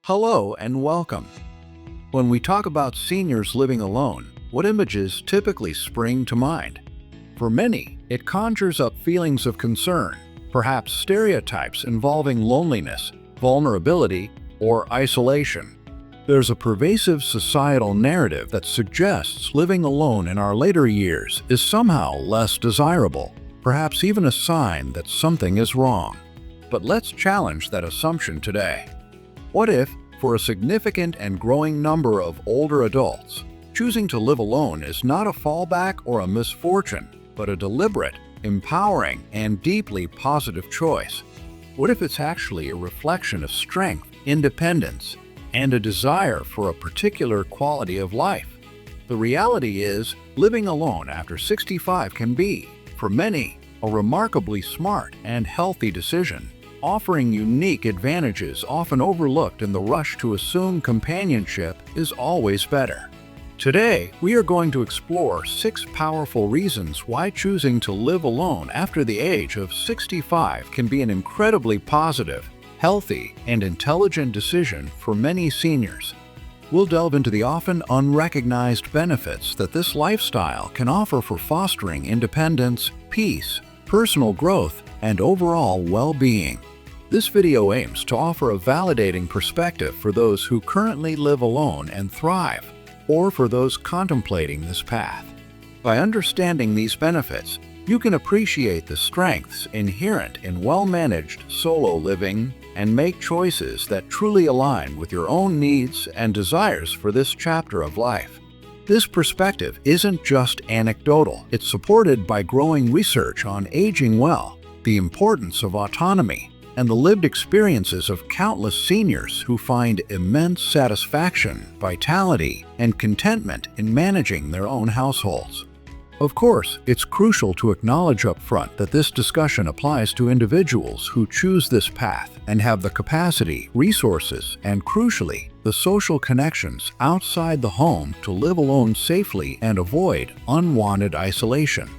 Hello and welcome. When we talk about seniors living alone, what images typically spring to mind? For many, it conjures up feelings of concern, perhaps stereotypes involving loneliness, vulnerability, or isolation. There's a pervasive societal narrative that suggests living alone in our later years is somehow less desirable, perhaps even a sign that something is wrong. But let's challenge that assumption today. What if, for a significant and growing number of older adults, choosing to live alone is not a fallback or a misfortune, but a deliberate, empowering, and deeply positive choice? What if it's actually a reflection of strength, independence, and a desire for a particular quality of life? The reality is, living alone after 65 can be, for many, a remarkably smart and healthy decision, offering unique advantages often overlooked in the rush to assume companionship is always better. Today, we are going to explore 6 powerful reasons why choosing to live alone after the age of 65 can be an incredibly positive, healthy, and intelligent decision for many seniors. We'll delve into the often unrecognized benefits that this lifestyle can offer for fostering independence, peace, personal growth, and overall well-being. This video aims to offer a validating perspective for those who currently live alone and thrive, or for those contemplating this path. By understanding these benefits, you can appreciate the strengths inherent in well-managed solo living and make choices that truly align with your own needs and desires for this chapter of life. This perspective isn't just anecdotal, it's supported by growing research on aging well, the importance of autonomy, and the lived experiences of countless seniors who find immense satisfaction, vitality, and contentment in managing their own households. Of course, it's crucial to acknowledge up front that this discussion applies to individuals who choose this path and have the capacity, resources, and crucially, the social connections outside the home to live alone safely and avoid unwanted isolation.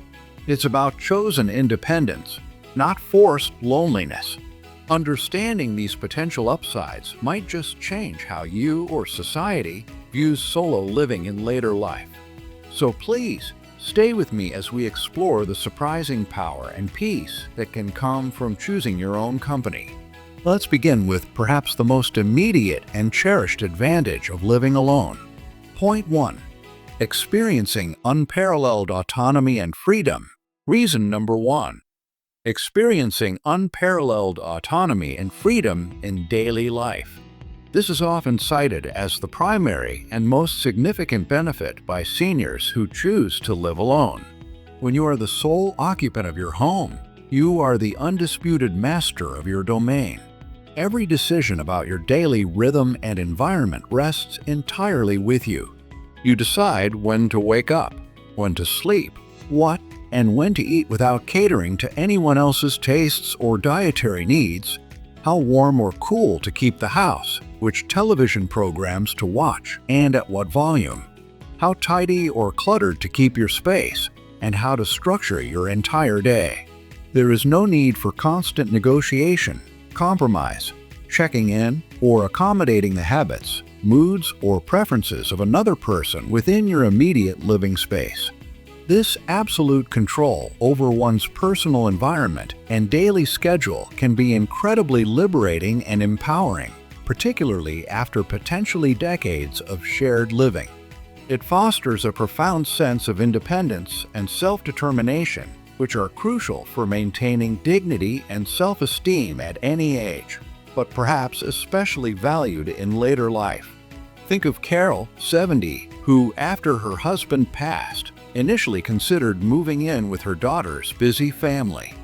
It's about chosen independence, not forced loneliness. Understanding these potential upsides might just change how you or society views solo living in later life. So please, stay with me as we explore the surprising power and peace that can come from choosing your own company. Let's begin with perhaps the most immediate and cherished advantage of living alone. Point 1. Experiencing unparalleled autonomy and freedom. Reason number 1. Experiencing unparalleled autonomy and freedom in daily life. This is often cited as the primary and most significant benefit by seniors who choose to live alone. When you are the sole occupant of your home, you are the undisputed master of your domain. Every decision about your daily rhythm and environment rests entirely with you. You decide when to wake up, when to sleep, what and when to eat without catering to anyone else's tastes or dietary needs, how warm or cool to keep the house, which television programs to watch and at what volume, how tidy or cluttered to keep your space, and how to structure your entire day. There is no need for constant negotiation, compromise, checking in, or accommodating the habits, moods, or preferences of another person within your immediate living space. This absolute control over one's personal environment and daily schedule can be incredibly liberating and empowering, particularly after potentially decades of shared living. It fosters a profound sense of independence and self-determination, which are crucial for maintaining dignity and self-esteem at any age, but perhaps especially valued in later life. Think of Carol, 70, who, after her husband passed, initially considered moving in with her daughter's busy family.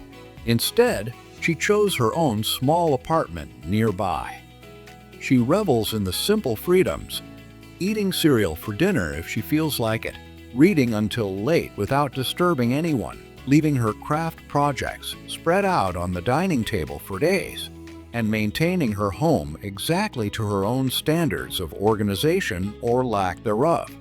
Instead, she chose her own small apartment nearby. She revels in the simple freedoms, eating cereal for dinner if she feels like it, reading until late without disturbing anyone, leaving her craft projects spread out on the dining table for days, and maintaining her home exactly to her own standards of organization or lack thereof.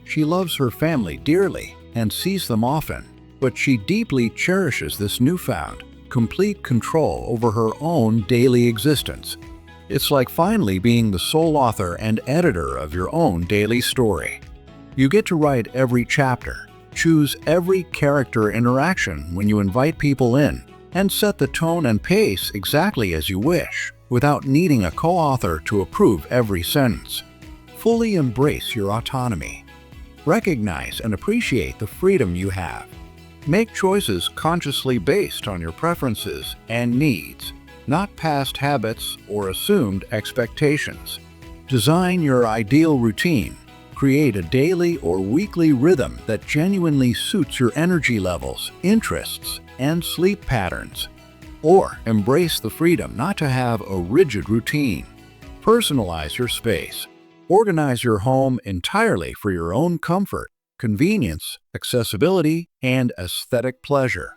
She loves her family dearly and sees them often, but she deeply cherishes this newfound, complete control over her own daily existence. It's like finally being the sole author and editor of your own daily story. You get to write every chapter, choose every character interaction when you invite people in, and set the tone and pace exactly as you wish, without needing a co-author to approve every sentence. Fully embrace your autonomy. Recognize and appreciate the freedom you have. Make choices consciously based on your preferences and needs, not past habits or assumed expectations. Design your ideal routine. Create a daily or weekly rhythm that genuinely suits your energy levels, interests, and sleep patterns. Or embrace the freedom not to have a rigid routine. Personalize your space. Organize your home entirely for your own comfort, convenience, accessibility, and aesthetic pleasure.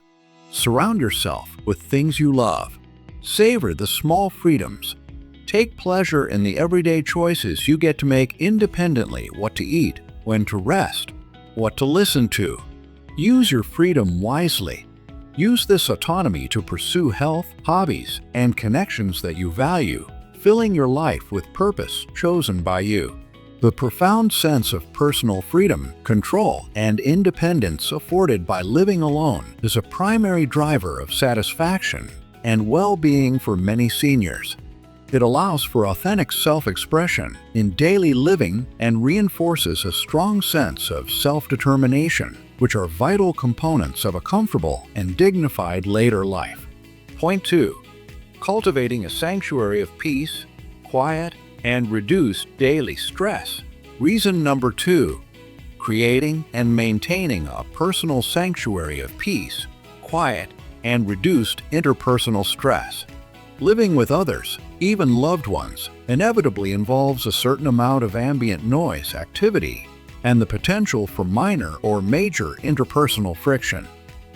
Surround yourself with things you love. Savor the small freedoms. Take pleasure in the everyday choices you get to make independently: what to eat, when to rest, what to listen to. Use your freedom wisely. Use this autonomy to pursue health, hobbies, and connections that you value, filling your life with purpose chosen by you. The profound sense of personal freedom, control, and independence afforded by living alone is a primary driver of satisfaction and well-being for many seniors. It allows for authentic self-expression in daily living and reinforces a strong sense of self-determination, which are vital components of a comfortable and dignified later life. Point 2. Cultivating a sanctuary of peace, quiet, and reduced daily stress. Reason number 2. Creating and maintaining a personal sanctuary of peace, quiet, and reduced interpersonal stress. Living with others, even loved ones, inevitably involves a certain amount of ambient noise, activity, and the potential for minor or major interpersonal friction.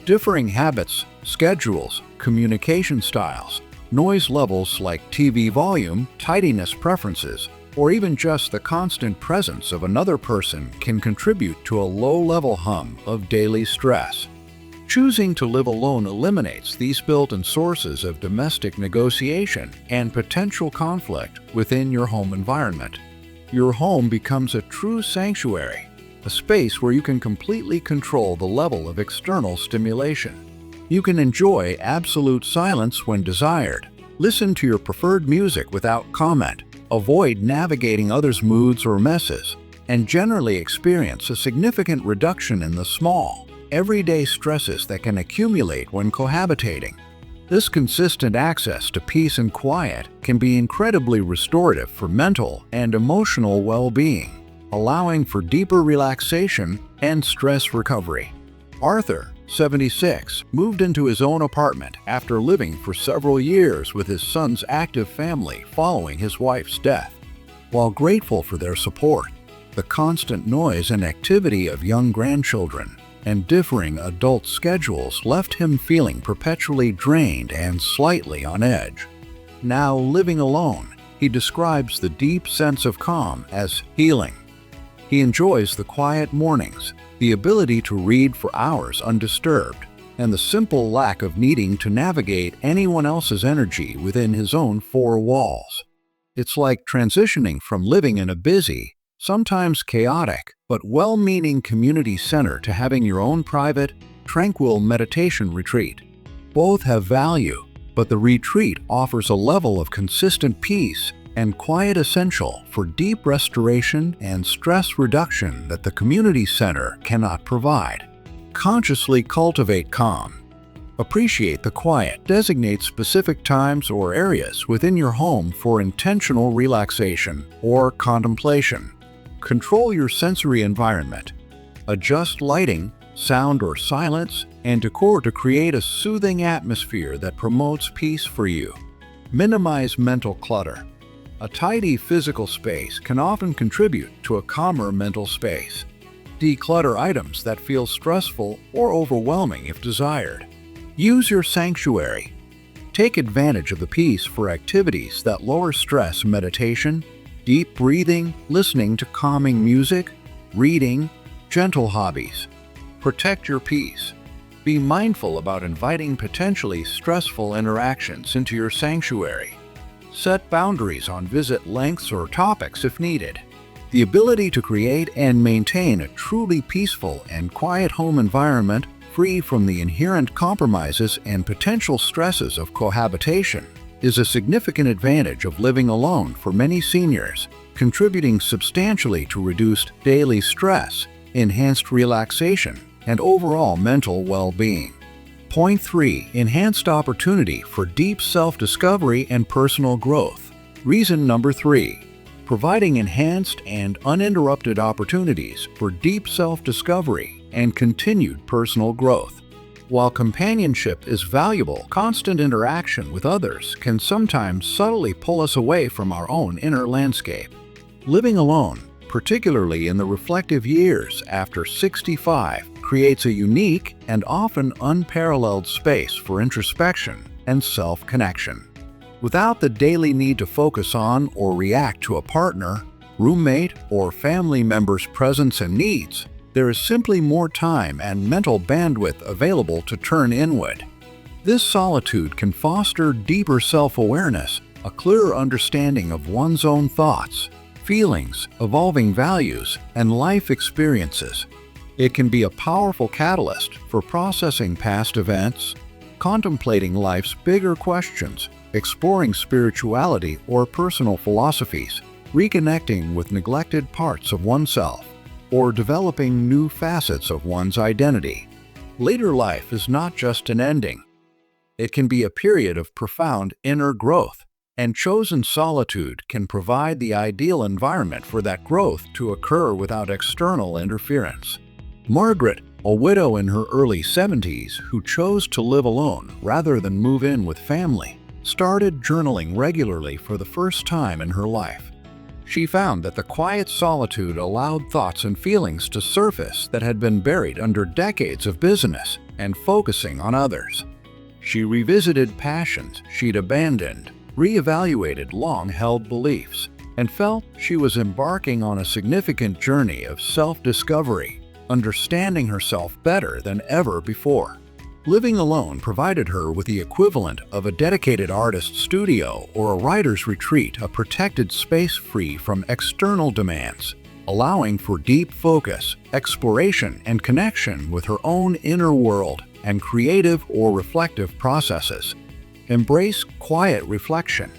Differing habits, schedules, communication styles, noise levels like TV volume, tidiness preferences, or even just the constant presence of another person can contribute to a low-level hum of daily stress. Choosing to live alone eliminates these built-in sources of domestic negotiation and potential conflict within your home environment. Your home becomes a true sanctuary, a space where you can completely control the level of external stimulation. You can enjoy absolute silence when desired, listen to your preferred music without comment, avoid navigating others' moods or messes, and generally experience a significant reduction in the small, everyday stresses that can accumulate when cohabitating. This consistent access to peace and quiet can be incredibly restorative for mental and emotional well-being, allowing for deeper relaxation and stress recovery. Arthur, 76, moved into his own apartment after living for several years with his son's active family following his wife's death. While grateful for their support, the constant noise and activity of young grandchildren and differing adult schedules left him feeling perpetually drained and slightly on edge. Now living alone, he describes the deep sense of calm as healing. He enjoys the quiet mornings, the ability to read for hours undisturbed, and the simple lack of needing to navigate anyone else's energy within his own four walls. It's like transitioning from living in a busy, sometimes chaotic, but well-meaning community center to having your own private, tranquil meditation retreat. Both have value, but the retreat offers a level of consistent peace and quiet essential for deep restoration and stress reduction that the community center cannot provide. Consciously cultivate calm. Appreciate the quiet. Designate specific times or areas within your home for intentional relaxation or contemplation. Control your sensory environment. Adjust lighting, sound or silence, and decor to create a soothing atmosphere that promotes peace for you. Minimize mental clutter. A tidy physical space can often contribute to a calmer mental space. Declutter items that feel stressful or overwhelming if desired. Use your sanctuary. Take advantage of the peace for activities that lower stress: meditation, deep breathing, listening to calming music, reading, gentle hobbies. Protect your peace. Be mindful about inviting potentially stressful interactions into your sanctuary. Set boundaries on visit lengths or topics if needed. The ability to create and maintain a truly peaceful and quiet home environment free from the inherent compromises and potential stresses of cohabitation is a significant advantage of living alone for many seniors, contributing substantially to reduced daily stress, enhanced relaxation, and overall mental well-being. Point 3. Enhanced opportunity for deep self-discovery and personal growth. Reason number 3. Providing enhanced and uninterrupted opportunities for deep self-discovery and continued personal growth. While companionship is valuable, constant interaction with others can sometimes subtly pull us away from our own inner landscape. Living alone, particularly in the reflective years after 65, creates a unique and often unparalleled space for introspection and self-connection. Without the daily need to focus on or react to a partner, roommate, or family member's presence and needs, there is simply more time and mental bandwidth available to turn inward. This solitude can foster deeper self-awareness, a clearer understanding of one's own thoughts, feelings, evolving values, and life experiences. It can be a powerful catalyst for processing past events, contemplating life's bigger questions, exploring spirituality or personal philosophies, reconnecting with neglected parts of oneself, or developing new facets of one's identity. Later life is not just an ending. It can be a period of profound inner growth, and chosen solitude can provide the ideal environment for that growth to occur without external interference. Margaret, a widow in her early 70s who chose to live alone rather than move in with family, started journaling regularly for the first time in her life. She found that the quiet solitude allowed thoughts and feelings to surface that had been buried under decades of busyness and focusing on others. She revisited passions she'd abandoned, reevaluated long-held beliefs, and felt she was embarking on a significant journey of self-discovery, understanding herself better than ever before. Living alone provided her with the equivalent of a dedicated artist's studio or a writer's retreat, a protected space free from external demands, allowing for deep focus, exploration, and connection with her own inner world and creative or reflective processes. Embrace quiet reflection.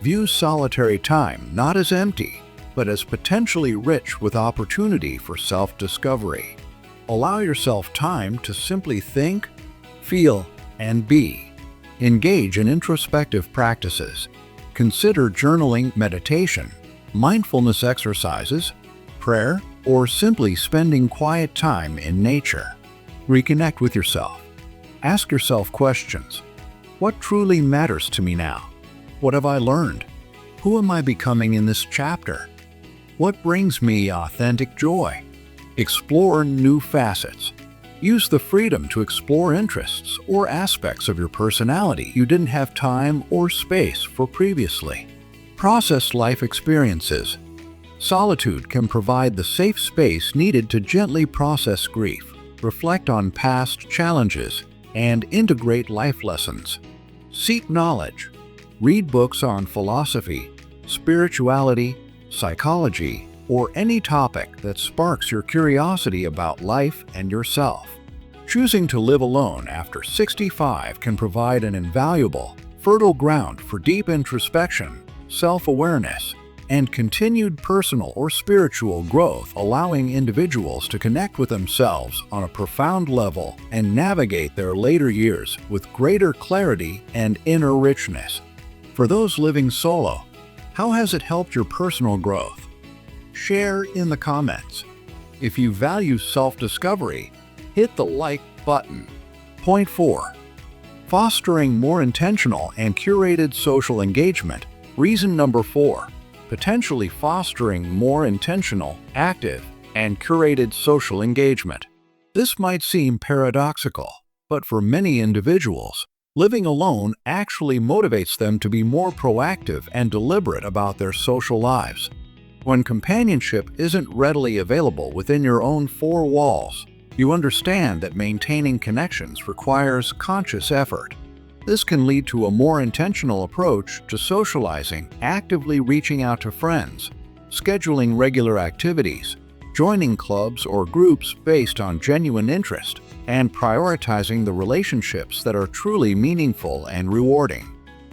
View solitary time not as empty, but as potentially rich with opportunity for self-discovery. Allow yourself time to simply think, feel, and be. Engage in introspective practices. Consider journaling, meditation, mindfulness exercises, prayer, or simply spending quiet time in nature. Reconnect with yourself. Ask yourself questions. What truly matters to me now? What have I learned? Who am I becoming in this chapter? What brings me authentic joy? Explore new facets. Use the freedom to explore interests or aspects of your personality you didn't have time or space for previously. Process life experiences. Solitude can provide the safe space needed to gently process grief, reflect on past challenges, and integrate life lessons. Seek knowledge. Read books on philosophy, spirituality, psychology, or any topic that sparks your curiosity about life and yourself. Choosing to live alone after 65 can provide an invaluable, fertile ground for deep introspection, self-awareness, and continued personal or spiritual growth, allowing individuals to connect with themselves on a profound level and navigate their later years with greater clarity and inner richness. For those living solo, how has it helped your personal growth? Share in the comments. If you value self-discovery, hit the like button. Point 4. Fostering more intentional and curated social engagement. Reason number 4. Potentially fostering more intentional, active, and curated social engagement. This might seem paradoxical, but for many individuals, living alone actually motivates them to be more proactive and deliberate about their social lives. When companionship isn't readily available within your own four walls, you understand that maintaining connections requires conscious effort. This can lead to a more intentional approach to socializing, actively reaching out to friends, scheduling regular activities, joining clubs or groups based on genuine interest, and prioritizing the relationships that are truly meaningful and rewarding.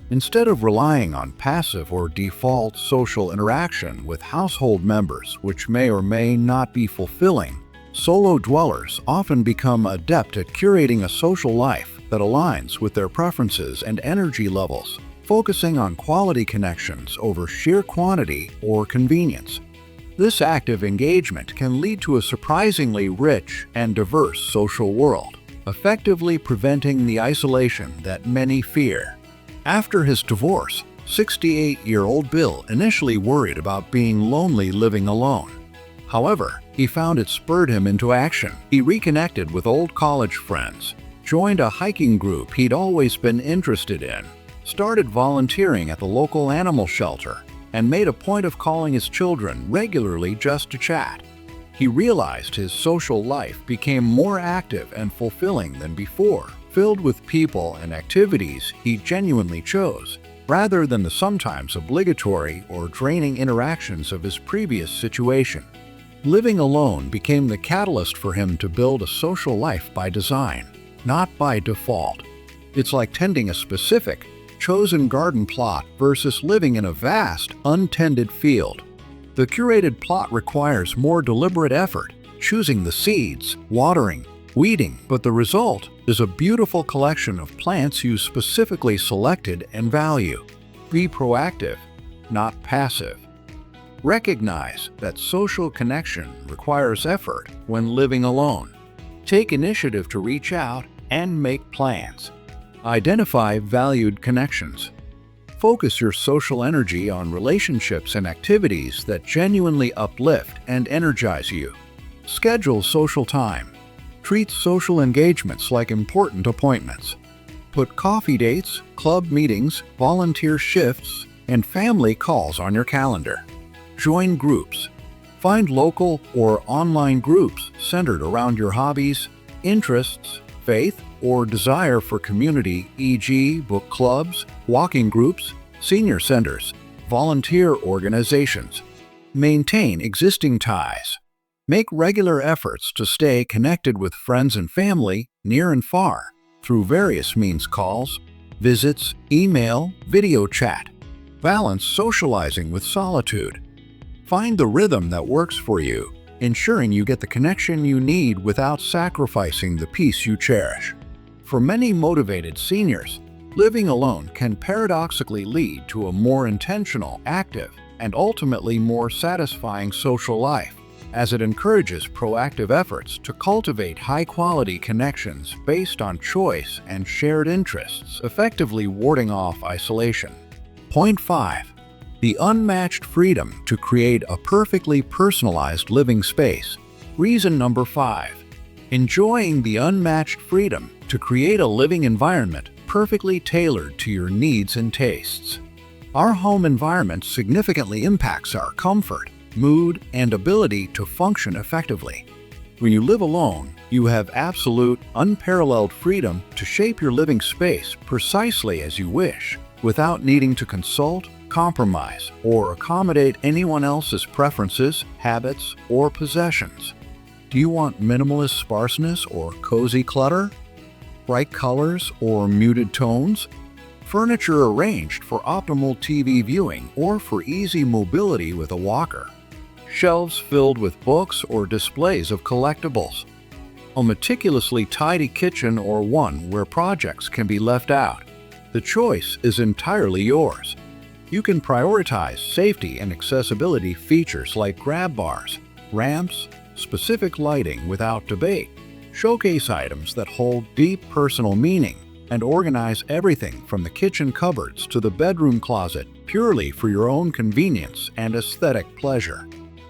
Instead of relying on passive or default social interaction with household members, which may or may not be fulfilling, solo dwellers often become adept at curating a social life that aligns with their preferences and energy levels, focusing on quality connections over sheer quantity or convenience. This active engagement can lead to a surprisingly rich and diverse social world, effectively preventing the isolation that many fear. After his divorce, 68-year-old Bill initially worried about being lonely living alone. However, he found it spurred him into action. He reconnected with old college friends, joined a hiking group he'd always been interested in, started volunteering at the local animal shelter, and made a point of calling his children regularly just to chat. He realized his social life became more active and fulfilling than before, filled with people and activities he genuinely chose, rather than the sometimes obligatory or draining interactions of his previous situation. Living alone became the catalyst for him to build a social life by design, not by default. It's like tending a specific, chosen garden plot versus living in a vast, untended field. The curated plot requires more deliberate effort, choosing the seeds, watering, weeding, but the result is a beautiful collection of plants you specifically selected and value. Be proactive, not passive. Recognize that social connection requires effort when living alone. Take initiative to reach out and make plans. Identify valued connections. Focus your social energy on relationships and activities that genuinely uplift and energize you. Schedule social time. Treat social engagements like important appointments. Put coffee dates, club meetings, volunteer shifts, and family calls on your calendar. Join groups. Find local or online groups centered around your hobbies, interests, faith, or desire for community, e.g., book clubs, walking groups, senior centers, volunteer organizations. Maintain existing ties. Make regular efforts to stay connected with friends and family, near and far, through various means: calls, visits, email, video chat. Balance socializing with solitude. Find the rhythm that works for you, ensuring you get the connection you need without sacrificing the peace you cherish. For many motivated seniors, living alone can paradoxically lead to a more intentional, active, and ultimately more satisfying social life, as it encourages proactive efforts to cultivate high-quality connections based on choice and shared interests, effectively warding off isolation. Point 5. The unmatched freedom to create a perfectly personalized living space. Reason number 5. Enjoying the unmatched freedom to create a living environment perfectly tailored to your needs and tastes. Our home environment significantly impacts our comfort, mood, and ability to function effectively. When you live alone, you have absolute, unparalleled freedom to shape your living space precisely as you wish, without needing to consult, compromise, or accommodate anyone else's preferences, habits, or possessions. Do you want minimalist sparseness or cozy clutter? Bright colors or muted tones? Furniture arranged for optimal TV viewing or for easy mobility with a walker? Shelves filled with books or displays of collectibles? A meticulously tidy kitchen or one where projects can be left out? The choice is entirely yours. You can prioritize safety and accessibility features like grab bars, ramps, specific lighting without debate, showcase items that hold deep personal meaning, and organize everything from the kitchen cupboards to the bedroom closet purely for your own convenience and aesthetic pleasure.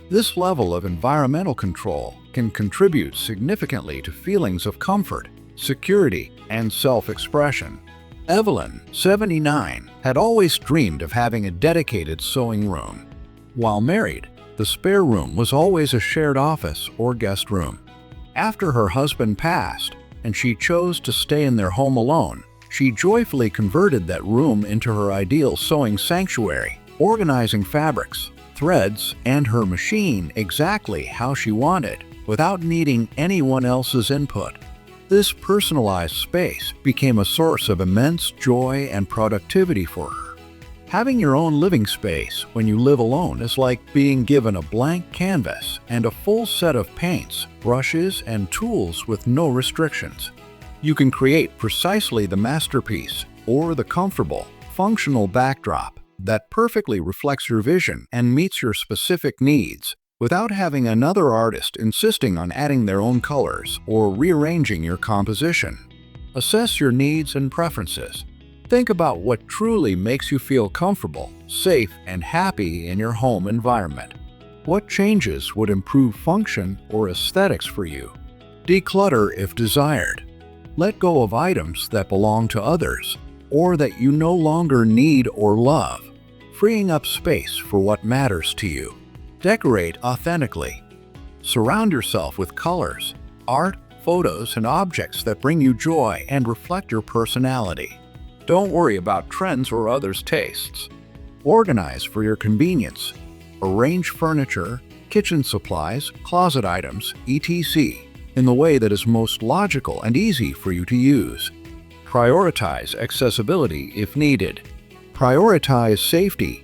This level of environmental control can contribute significantly to feelings of comfort, security, and self-expression. Evelyn, 79, had always dreamed of having a dedicated sewing room. While married, the spare room was always a shared office or guest room. After her husband passed, and she chose to stay in their home alone, She joyfully converted that room into her ideal sewing sanctuary, organizing fabrics, threads, and her machine exactly how she wanted, without needing anyone else's input. This personalized space became a source of immense joy and productivity for her. Having your own living space when you live alone is like being given a blank canvas and a full set of paints, brushes, and tools with no restrictions. You can create precisely the masterpiece or the comfortable, functional backdrop that perfectly reflects your vision and meets your specific needs, without having another artist insisting on adding their own colors or rearranging your composition. Assess your needs and preferences. Think about what truly makes you feel comfortable, safe, and happy in your home environment. What changes would improve function or aesthetics for you? Declutter if desired. Let go of items that belong to others or that you no longer need or love, freeing up space for what matters to you. Decorate authentically. Surround yourself with colors, art, photos, and objects that bring you joy and reflect your personality. Don't worry about trends or others' tastes. Organize for your convenience. Arrange furniture, kitchen supplies, closet items, etc. in the way that is most logical and easy for you to use. Prioritize accessibility if needed. Prioritize safety.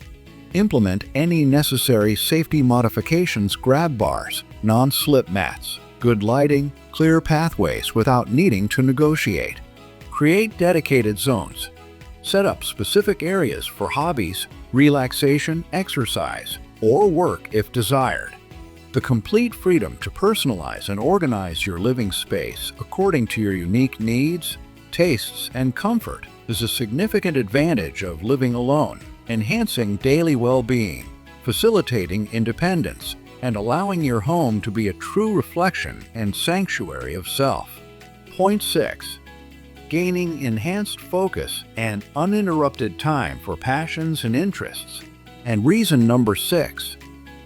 Implement any necessary safety modifications: grab bars, non-slip mats, good lighting, clear pathways without needing to negotiate. Create dedicated zones. Set up specific areas for hobbies, relaxation, exercise, or work if desired. The complete freedom to personalize and organize your living space according to your unique needs, tastes, and comfort is a significant advantage of living alone, enhancing daily well-being, facilitating independence, and allowing your home to be a true reflection and sanctuary of self. Point 6. Gaining enhanced focus and uninterrupted time for passions and interests. And reason number 6.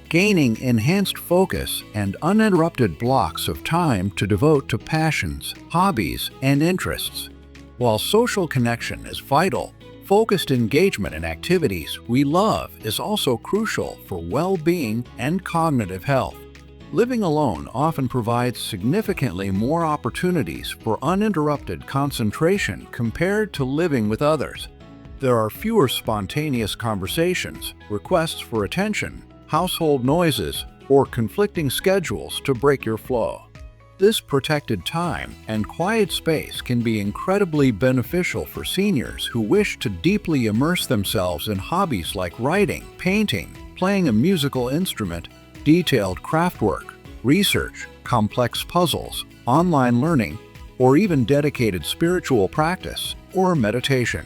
Gaining enhanced focus and uninterrupted blocks of time to devote to passions, hobbies, and interests. While social connection is vital, focused engagement in activities we love is also crucial for well-being and cognitive health. Living alone often provides significantly more opportunities for uninterrupted concentration compared to living with others. There are fewer spontaneous conversations, requests for attention, household noises, or conflicting schedules to break your flow. This protected time and quiet space can be incredibly beneficial for seniors who wish to deeply immerse themselves in hobbies like writing, painting, playing a musical instrument, detailed craftwork, research, complex puzzles, online learning, or even dedicated spiritual practice or meditation.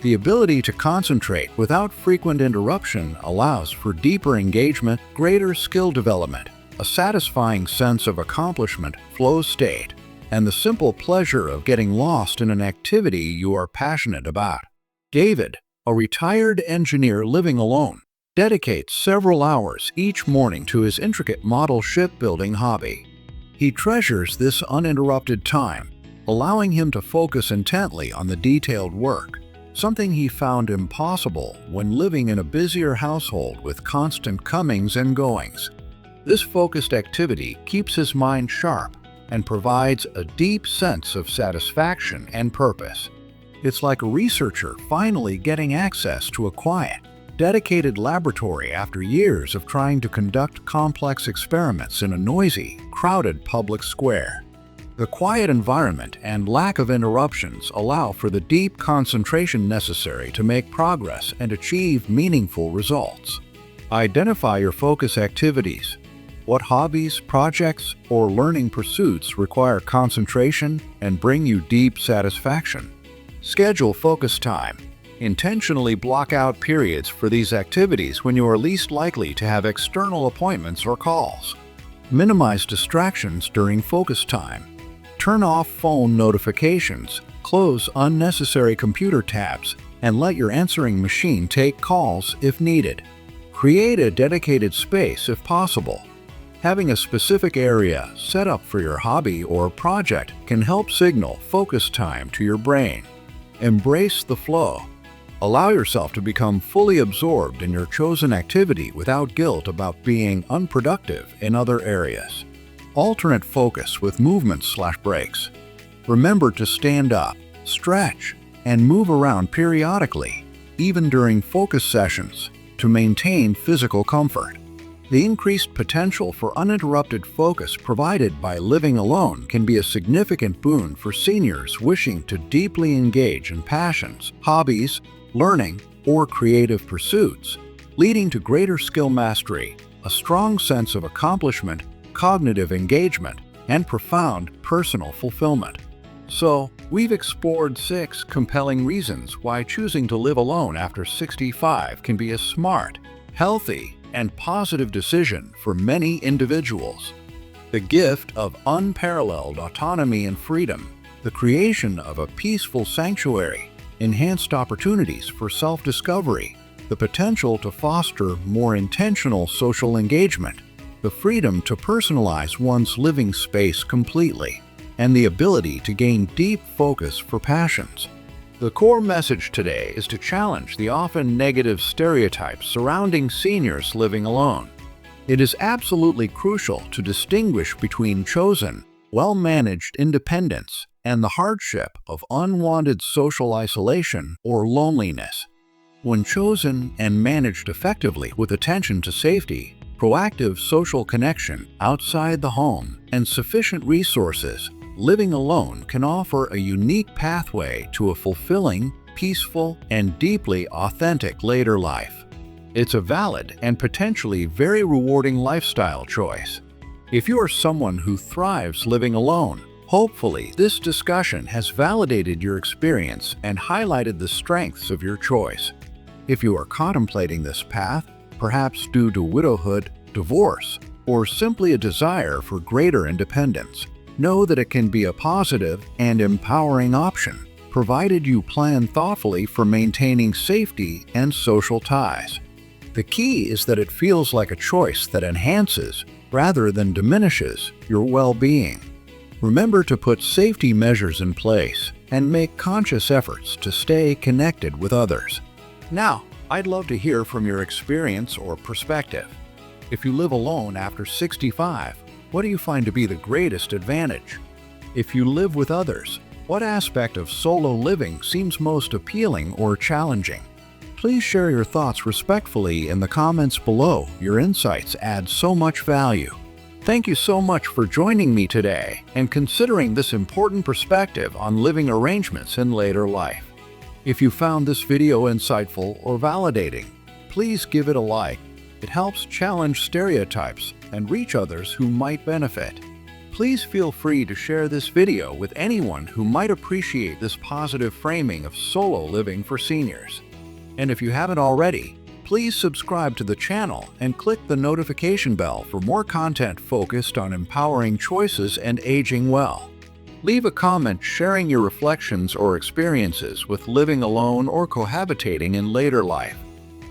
The ability to concentrate without frequent interruption allows for deeper engagement, greater skill development, a satisfying sense of accomplishment, flow state, and the simple pleasure of getting lost in an activity you are passionate about. David, a retired engineer living alone, dedicates several hours each morning to his intricate model shipbuilding hobby. He treasures this uninterrupted time, allowing him to focus intently on the detailed work, something he found impossible when living in a busier household with constant comings and goings. This focused activity keeps his mind sharp and provides a deep sense of satisfaction and purpose. It's like a researcher finally getting access to a quiet, dedicated laboratory after years of trying to conduct complex experiments in a noisy, crowded public square. The quiet environment and lack of interruptions allow for the deep concentration necessary to make progress and achieve meaningful results. Identify your focus activities. What hobbies, projects, or learning pursuits require concentration and bring you deep satisfaction? Schedule focus time. Intentionally block out periods for these activities when you are least likely to have external appointments or calls. Minimize distractions during focus time. Turn off phone notifications, close unnecessary computer tabs, and let your answering machine take calls if needed. Create a dedicated space if possible. Having a specific area set up for your hobby or project can help signal focus time to your brain. Embrace the flow. Allow yourself to become fully absorbed in your chosen activity without guilt about being unproductive in other areas. Alternate focus with movements/breaks. Remember to stand up, stretch, and move around periodically, even during focus sessions, to maintain physical comfort. The increased potential for uninterrupted focus provided by living alone can be a significant boon for seniors wishing to deeply engage in passions, hobbies, learning, or creative pursuits, leading to greater skill mastery, a strong sense of accomplishment, cognitive engagement, and profound personal fulfillment. So, we've explored 6 compelling reasons why choosing to live alone after 65 can be a smart, healthy, and positive decision for many individuals. The gift of unparalleled autonomy and freedom, the creation of a peaceful sanctuary, enhanced opportunities for self-discovery, the potential to foster more intentional social engagement, the freedom to personalize one's living space completely, and the ability to gain deep focus for passions. The core message today is to challenge the often negative stereotypes surrounding seniors living alone. It is absolutely crucial to distinguish between chosen, well-managed independence and the hardship of unwanted social isolation or loneliness. When chosen and managed effectively with attention to safety, proactive social connection outside the home, and sufficient resources, living alone can offer a unique pathway to a fulfilling, peaceful, and deeply authentic later life. It's a valid and potentially very rewarding lifestyle choice. If you are someone who thrives living alone, hopefully this discussion has validated your experience and highlighted the strengths of your choice. If you are contemplating this path, perhaps due to widowhood, divorce, or simply a desire for greater independence, know that it can be a positive and empowering option, provided you plan thoughtfully for maintaining safety and social ties. The key is that it feels like a choice that enhances, rather than diminishes, your well-being. Remember to put safety measures in place and make conscious efforts to stay connected with others. Now, I'd love to hear from your experience or perspective. If you live alone after 65, what do you find to be the greatest advantage? If you live with others, what aspect of solo living seems most appealing or challenging? Please share your thoughts respectfully in the comments below. Your insights add so much value. Thank you so much for joining me today and considering this important perspective on living arrangements in later life. If you found this video insightful or validating, please give it a like. It helps challenge stereotypes and reach others who might benefit. Please feel free to share this video with anyone who might appreciate this positive framing of solo living for seniors. And if you haven't already, please subscribe to the channel and click the notification bell for more content focused on empowering choices and aging well. Leave a comment sharing your reflections or experiences with living alone or cohabitating in later life.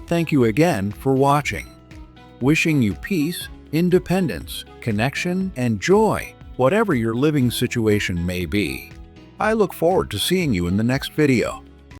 Thank you again for watching. Wishing you peace, independence, connection, and joy, whatever your living situation may be. I look forward to seeing you in the next video.